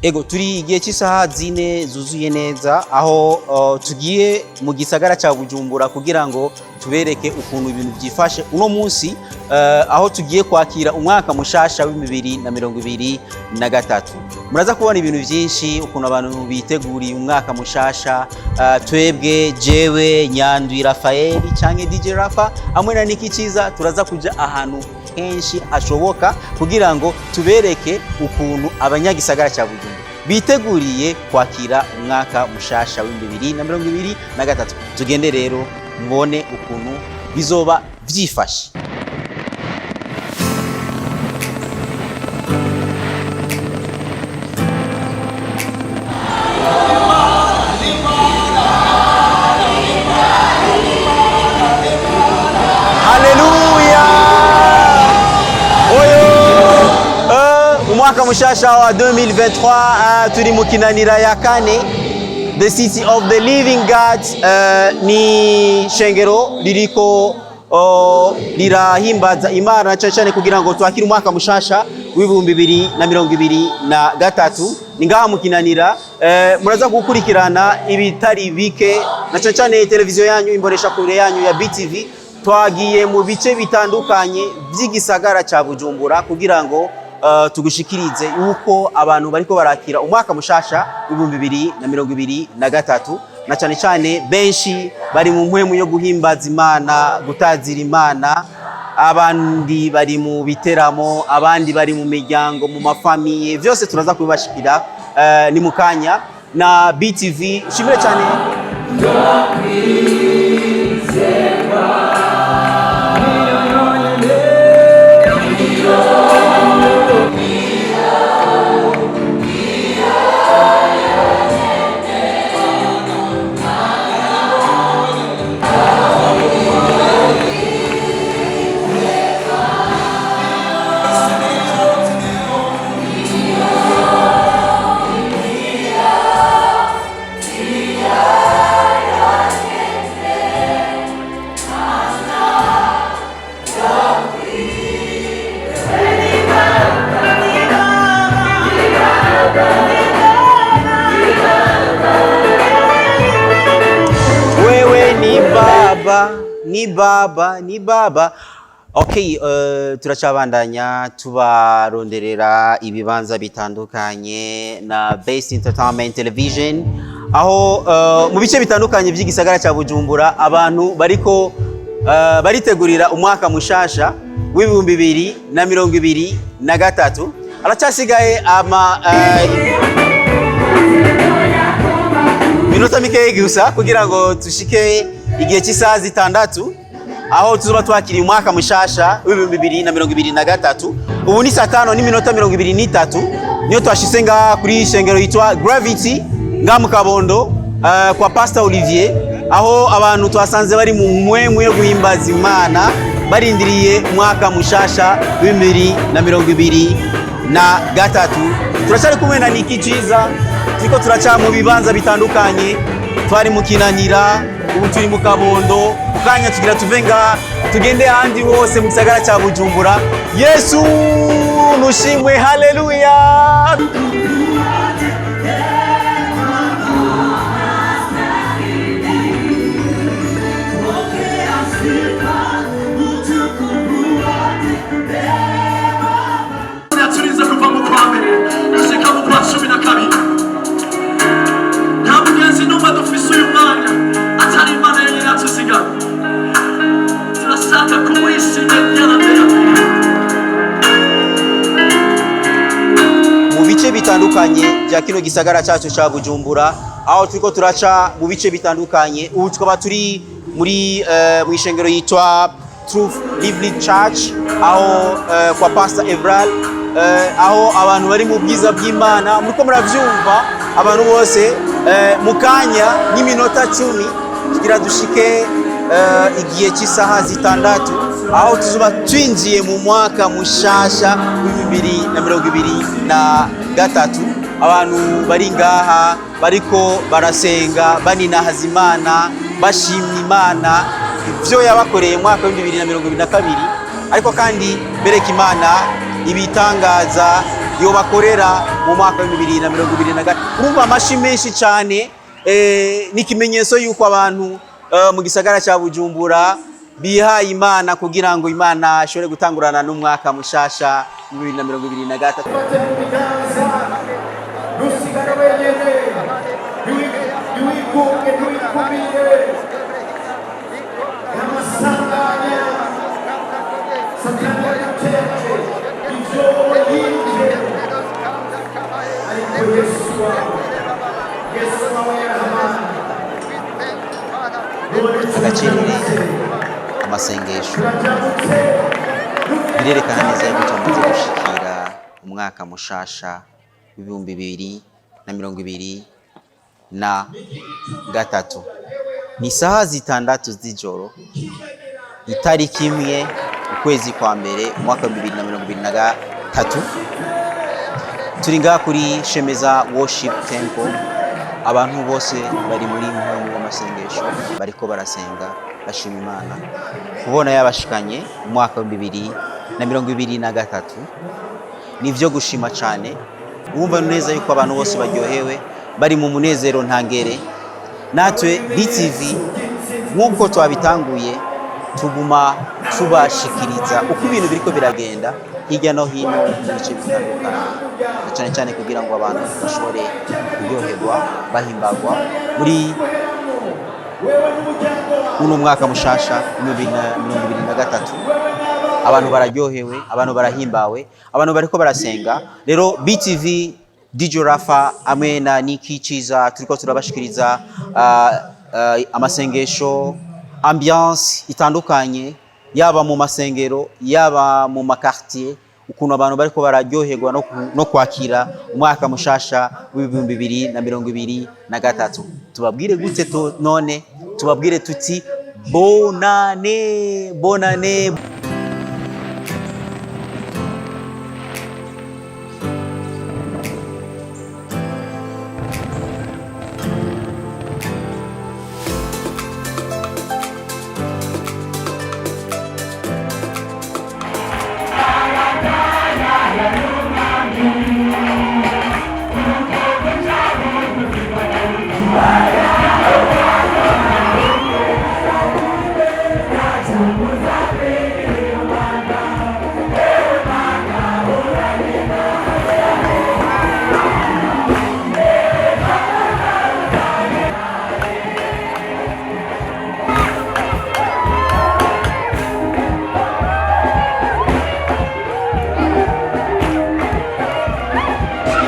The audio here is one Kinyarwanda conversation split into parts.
Ego turi igihe cy'isaha zine zuzuye neza aho tugiye mu gisagara cya Bujumbura kugira ngo tubereke ukuntu ibintu byifashe uno munsi aho tugiye kwakira umwaka mushasha w'2023. Muraza kubona ibintu byinshi ukuntu abantu biteguriye umwaka mushasha, twebwe jewe Nyandwi Rafael canke DJ Rafa hamwe na Niki Ciza turaza kuja ahantu henshi hashoboka kugira ngo tubereke ukuntu abanyagisagara cya Bujumbura biteguriye kwakira umwaka mushasha w'2023. Tugende rero mbone ukuntu bizoba vyifashe. Mwaka mushasha wa 2023 turi mu kinanira ya kane, the city of the living God. Ni shengero liriko lirahimbaza Imana cyane kugira ngo twakire umwaka mushasha w'2023. Ni ngaha mu kinanira, muraza gukurikirana ibitari bike na cyane televiziyo yanyu, imbonesha kure yanyu ya BTV. Twagiye mu bice bitandukanye by'igisagara cya Bujumbura kugira ngo tugushikirize uko abantu bariko barakira umwaka mushasha w'2023, na cyane benshi bari mu mpwemu yo guhimbaza Imana, gutazira Imana. Abandi bari mu biteramo, abandi bari mu miryango, mu mafamiye, byose turaza kubibashikira ni mukanya na BTV. Shimire cyane. Ni baba. Okay, turacabandanya tubaronderera ibibanza bitandukanye na Best Entertainment Television, aho mu bice bitandukanye by'igisagara cya Bujumbura abantu bariko baritegurira umwaka mushasha w'2023. Aracyasigaye minota mikeyi gusa kugira ngo tushike igihe cy'isaha zitandatu aho tuzoba twakiriye umwaka mushasha w'2023. Ubu ni saa 5:23 niyo twashise nga kuri shengero yitwa Gravity nga mu Kabondo kwa Pastor Olivier, aho abantu twasanze bari mu mwemwe yo guhimbaza Imana barindiriye umwaka mushasha w'2023. Turacari kumwe na Niki Ciza, turiko turaca mu bibanza bitandukanye. Twari mu kinanira, ubu turi mu Kabondo, ukanya tugira tuvenga tugende ahandi hose mu gisagara cya Bujumbura. Yesu nushimwe, haleluya. Mu bice bitandukanye bya kino gisagara cyacu cya Bujumbura, aho turiko turaca mu bice bitandukanye. Ubu tukaba turi muri mu ishengero yitwa Truth Living Church, aho kwa Pastor Evral, aho abantu bari mu bwiza bw'Imana. Muriko muravyumva abantu bose, mukanya n'iminota 10 tugira dushike igihe cy'isaha zitandatu aho tuzuba twinjiye mu mwaka mushasha w'2023. Abantu bari ngaha bariko barasenga, baninahaza Imana, bashimye Imana ibyo yabakoreye mu mwaka w'2022, ariko kandi bereka Imana ibitangaza yo bakorera mu mwaka wa 2023. Urumva amashi menshi cyane n'ikimenyetso yuko abantu mu gisagara cya Bujumbura bihaye Imana kugira ngo Imana ashobore gutangurana n'umwaka mushasha 2023. Agacirire amasengesho birerekana neza yuko tumaze gushikira umwaka mushasha w'ibihumbi 2023. Ni saha zitandatu z'ijoro itariki imwe ukwezi kwa mbere umwaka wa 2023. Turi ngaha kuri Shemeza Worship Temple. Abantu bose bari muri muhango w'amasengesho bariko barasenga bashima Imana kubona yabashikanye umwaka wa 2023. Nivyo gushima cyane. Wumva neza yuko abantu bose baryohewe bari mu munezero ntangere. Natwe BTV nkuko twabitanguye tuguma tubashikiriza uko ibintu biriko biragenda hirya no hino mu bice bitandukanye, cyane cyane kugira ngo abantu bashobore kuryoherwa bahimbagwa muri uno mwaka mushasha 2023. Abantu bararyohewe, abantu barahimbawe, abantu bariko barasenga. Rero BTV DJ Rafa amwe na Niki Ciza turiko turabashikiriza amasengesho, ambiance itandukanye, yaba mu masengero yaba mu makartier, ukuntu abantu bariko bararyoherwa no kwakira umwaka mushasha w'2023. Tubabwire gute none? Tubabwire tuti bonane bonane.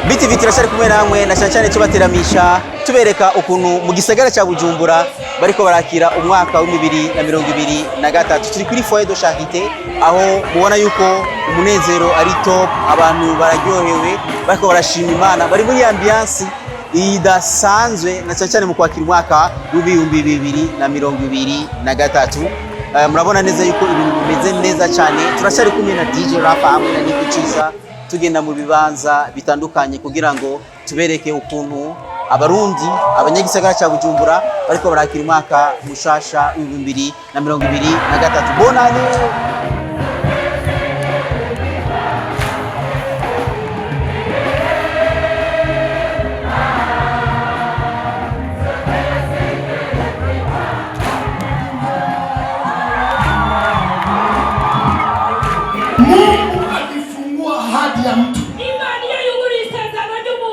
BTV turashari kumwe namwe na cyane tubateramisha tubereka ukuntu mu gisagara cya Bujumbura bariko barakira umwaka wa 2023. Turi kuri Foyer de Charité aho mubona yuko umunezero ari top, abantu bararyohewe bariko barashima Imana, bari muri ambiance idasanzwe na cyane mu kwakira umwaka wa 2023. Murabona neza yuko ibintu bimeze neza cyane. Turashari kumwe na DJ Rafa hamwe na Niki Ciza tugenda mu bibanza bitandukanye kugira ngo tubereke ukuntu abarundi abanyagisagara cya Bujumbura bariko barakira umwaka mushasha w'2023. Bonane.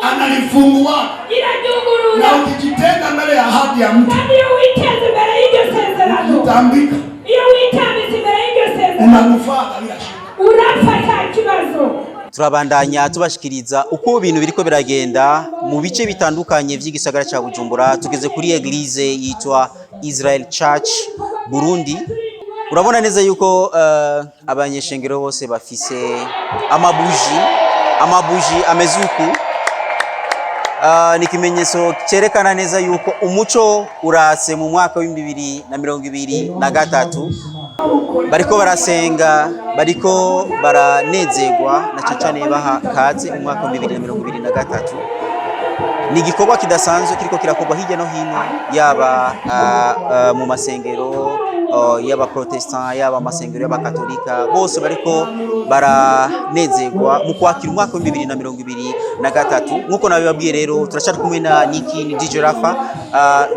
Analifungua na ukijitenga mbele ya ahadi ya mtu utambika unanufaa bila shida. Turabandanya tubashikiriza uko ibintu biriko biragenda mu bice bitandukanye vy'igisagara cya Bujumbura. Tugeze kuri eglise yitwa Israel Church Burundi. Urabona neza yuko abanyeshengero bose bafise amabuji amezuku. Ni kimenyetso cyerekana neza yuko umuco urase mu mwaka wa 2023. Bariko barasenga, bariko baranezerwa na cyane baha kaze mu mwaka wa 2023. Ni igikorwa kidasanzwe kiriko kirakorwa hirya no hino, yaba mu masengero, yaba protestant yaba amasengero y'abakatolika bose bariko baranezerwa mu kwakira umwaka wa 2023. Nkuko nabibabwiye rero turashaka kumwe na Niki ni DJ Rafa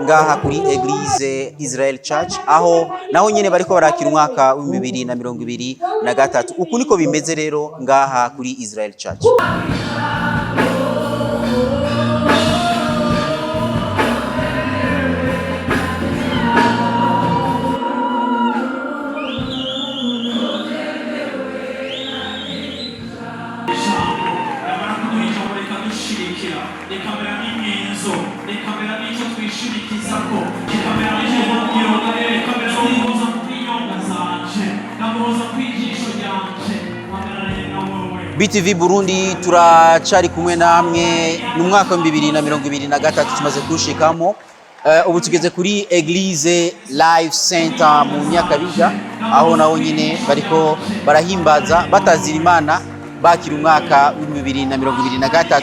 ngaha kuri Eglise Israel Church, aho naho nyene bariko barakira umwaka wa 2023. Uku niko bimeze rero ngaha kuri Israel Church. BTV Burundi turacari kumwe namwe mu mwaka wa 2023 tumaze kushikamo. Ubu tugeze kuri Eglise Life Center mu Nyakabiga, aho naho nyine bariko barahimbaza batazira Imana bakira umwaka wa 2023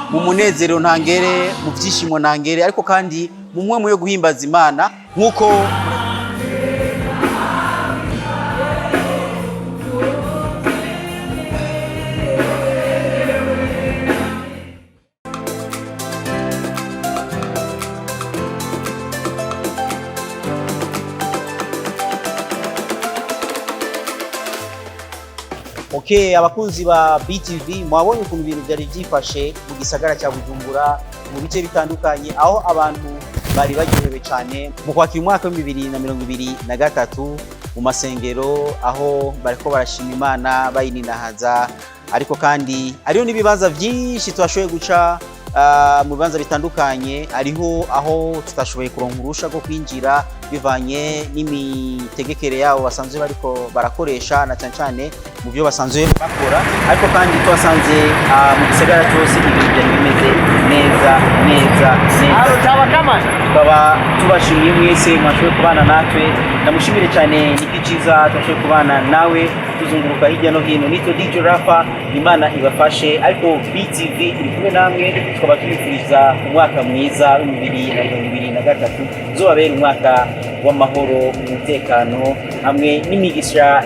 mu munezero ntangere, mu byishimo ntangere, ariko kandi mu mwemo yo guhimbaza Imana nkuko abakunzi ba BTV mwabonye ukuntu ibintu byari byifashe mu gisagara cya Bujumbura mu bice bitandukanye, aho abantu bari baryohewe cyane mu kwakira umwaka wa 2023 mu masengero, aho bariko barashima Imana bayininahaza, ariko kandi ariho n'ibibanza byinshi twashoboye guca mu bibanza bitandukanye. Ariho aho tutashoboye kuronka urusha rwo kwinjira bivanye n'imitegekere yabo basanzwe bariko barakoresha na cyane mu byo basanzwe bakora, ariko kandi twasanze mu gisagara cyose ibintu byari bimeze neza. Tukaba tubashimiye mwese mwashoboye kubana natwe, ndamushimire cyane Niki Ciza twashoboye kubana nawe tuzunguruka hirya no hino. Nitwa DJ Rafa, Imana ibafashe, ariko BTV iri kumwe namwe, tukaba tubifuriza umwaka mwiza wa 2023 uzobabera umwaka w'amahoro, umutekano hamwe n'imigisha.